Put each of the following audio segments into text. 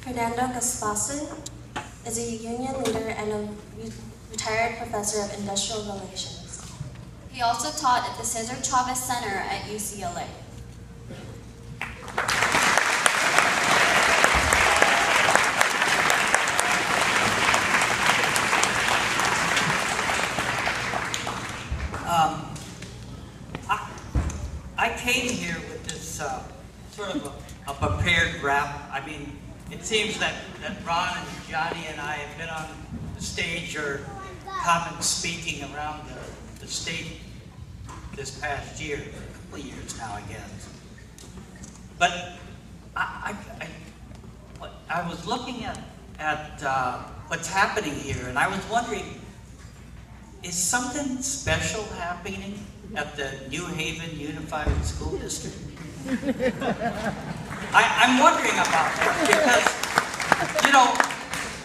Fer-Nando is a union leader and a retired professor of industrial relations. He also taught at the Cesar Chavez Center at UCLA. I came here with this sort of a prepared rap. I mean, it seems that Ron and Johnny and I have been on the stage or common speaking around the state this past year, a couple of years now, I guess. But I was looking at what's happening here, and I was wondering, is something special happening at the New Haven Unified School District? I'm wondering about that because, you know,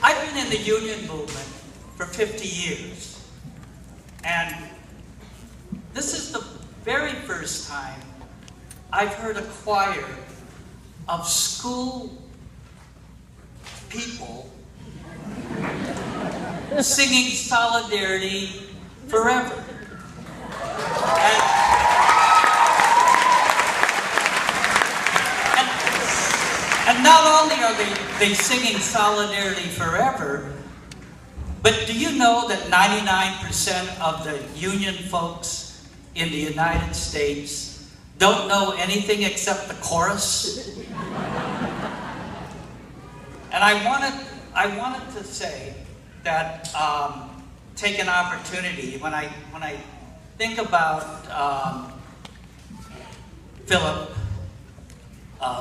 I've been in the union movement for 50 years. And this is the very first time I've heard a choir of school people singing Solidarity Forever. And not only are they singing Solidarity Forever, but do you know that 99% of the union folks in the United States don't know anything except the chorus? And I wanted to say that, take an opportunity, when I think about Philip,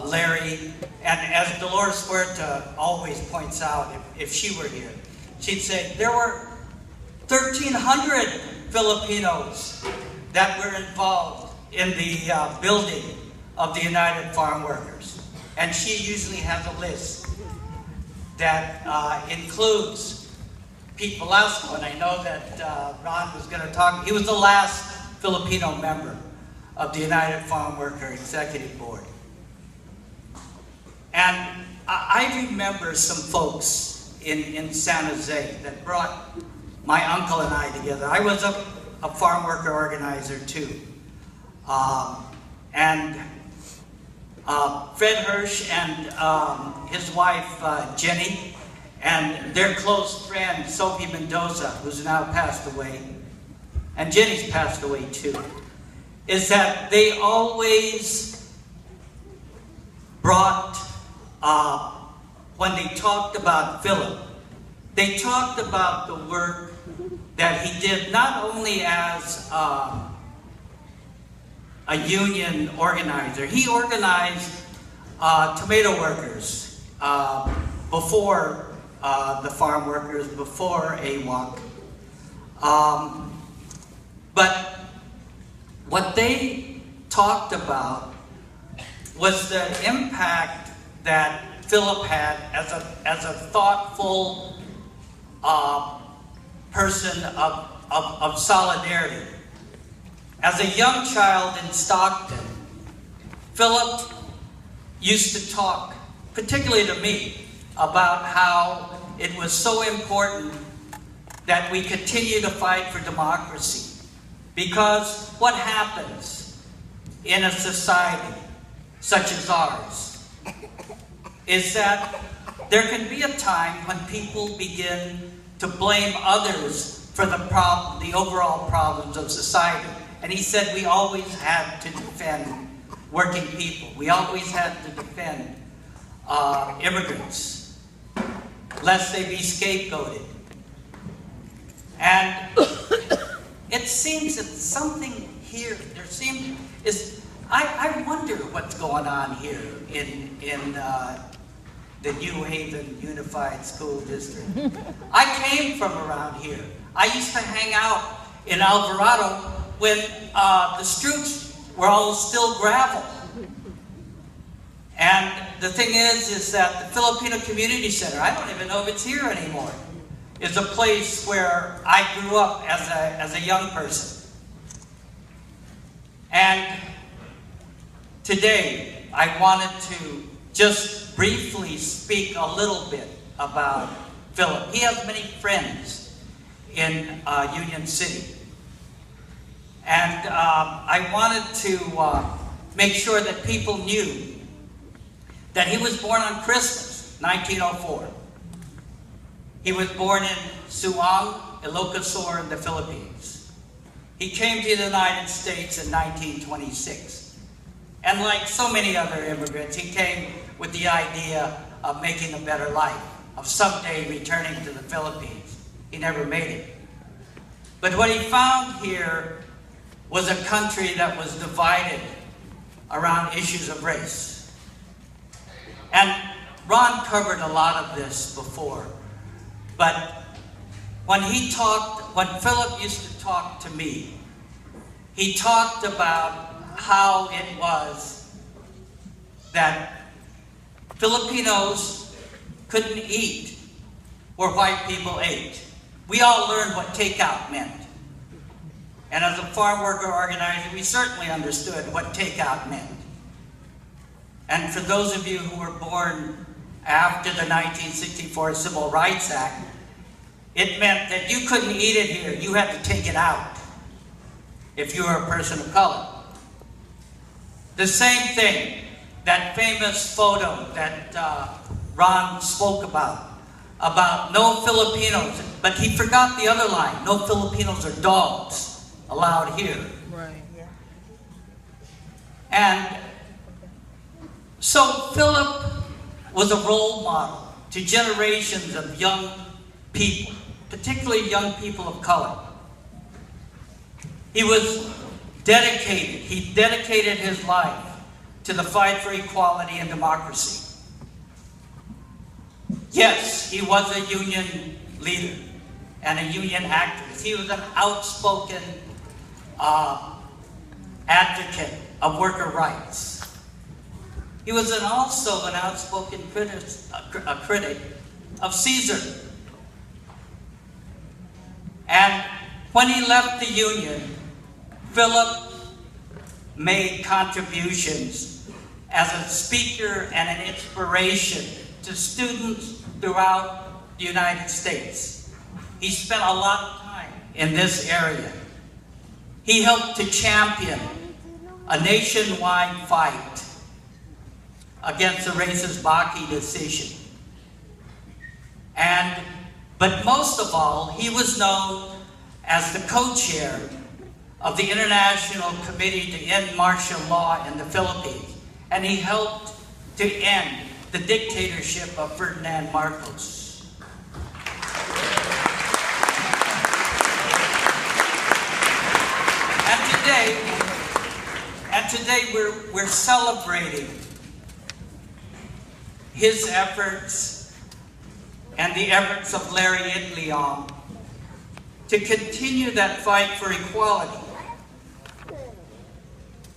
Larry, and as Dolores Huerta always points out, if she were here, she'd say there were 1,300 Filipinos that were involved in the building of the United Farm Workers. And she usually has a list that includes Pete Velasco, and I know that Ron was going to talk. He was the last Filipino member of the United Farm Worker Executive Board. And I remember some folks in San Jose that brought my uncle and I together. I was a farm worker organizer too. Fred Hirsch and his wife Jenny and their close friend Sophie Mendoza, who's now passed away, and Jenny's passed away too, is that they always brought, when they talked about Philip, they talked about the work that he did not only as a union organizer. He organized tomato workers before the farm workers, before AWOC. But what they talked about was the impact that Philip had as a thoughtful person of solidarity. As a young child in Stockton, Philip used to talk, particularly to me, about how it was so important that we continue to fight for democracy. Because what happens in a society such as ours is that there can be a time when people begin to blame others for the overall problems of society. And he said we always had to defend working people. We always had to defend immigrants, lest they be scapegoated. And it seems that something here, I wonder what's going on here in the New Haven Unified School District. I came from around here. I used to hang out in Alvarado when the streets were all still gravel. And the thing is that the Filipino Community Center, I don't even know if it's here anymore, is a place where I grew up as a young person. And today, I wanted to just briefly speak a little bit about Philip. He has many friends in Union City. And I wanted to make sure that people knew that he was born on Christmas, 1904. He was born in Suang, Ilocos in the Philippines. He came to the United States in 1926. And like so many other immigrants, he came with the idea of making a better life, of someday returning to the Philippines. He never made it. But what he found here was a country that was divided around issues of race. And Ron covered a lot of this before, but when Philip used to talk to me, he talked about how it was that Filipinos couldn't eat where white people ate. We all learned what takeout meant. And as a farm worker organizer, we certainly understood what takeout meant. And for those of you who were born after the 1964 Civil Rights Act, it meant that you couldn't eat it here. You had to take it out if you were a person of color. The same thing, that famous photo that Ron spoke about no Filipinos, but he forgot the other line, no Filipinos or dogs allowed here. Right. Yeah. And so Philip was a role model to generations of young people, particularly young people of color. He was dedicated. He dedicated his life to the fight for equality and democracy. Yes, he was a union leader and a union activist. He was an outspoken advocate of worker rights. He was also an outspoken critic of Caesar. And when he left the Union, Philip made contributions as a speaker and an inspiration to students throughout the United States. He spent a lot of time in this area. He helped to champion a nationwide fight against the racist Bakke decision. But most of all, he was known as the co-chair of the International Committee to End Martial Law in the Philippines, and he helped to end the dictatorship of Fer-Nando Marcos. And today we're celebrating his efforts and the efforts of Larry Itliong to continue that fight for equality.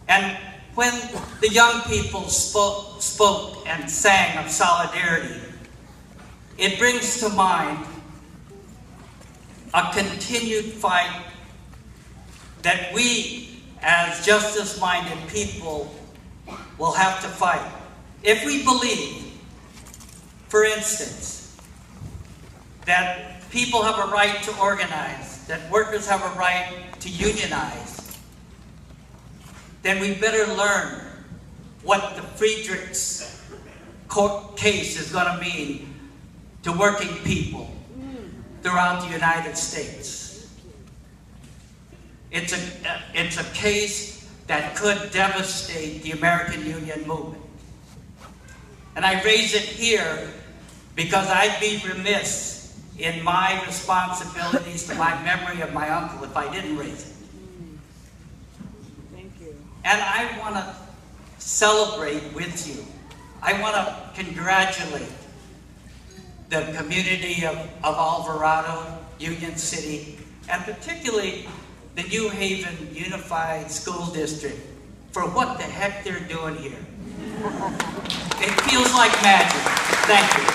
And when the young people spoke and sang of solidarity, it brings to mind a continued fight that we, as justice-minded people, will have to fight. If we believe, for instance, that people have a right to organize, that workers have a right to unionize, then we better learn what the Friedrichs case is going to mean to working people throughout the United States. It's a case that could devastate the American Union movement. And I raise it here because I'd be remiss in my responsibilities to my memory of my uncle if I didn't raise it. Thank you. And I want to celebrate with you. I want to congratulate the community of Alvarado, Union City, and particularly the New Haven Unified School District for what the heck they're doing here. It feels like magic. Thank you.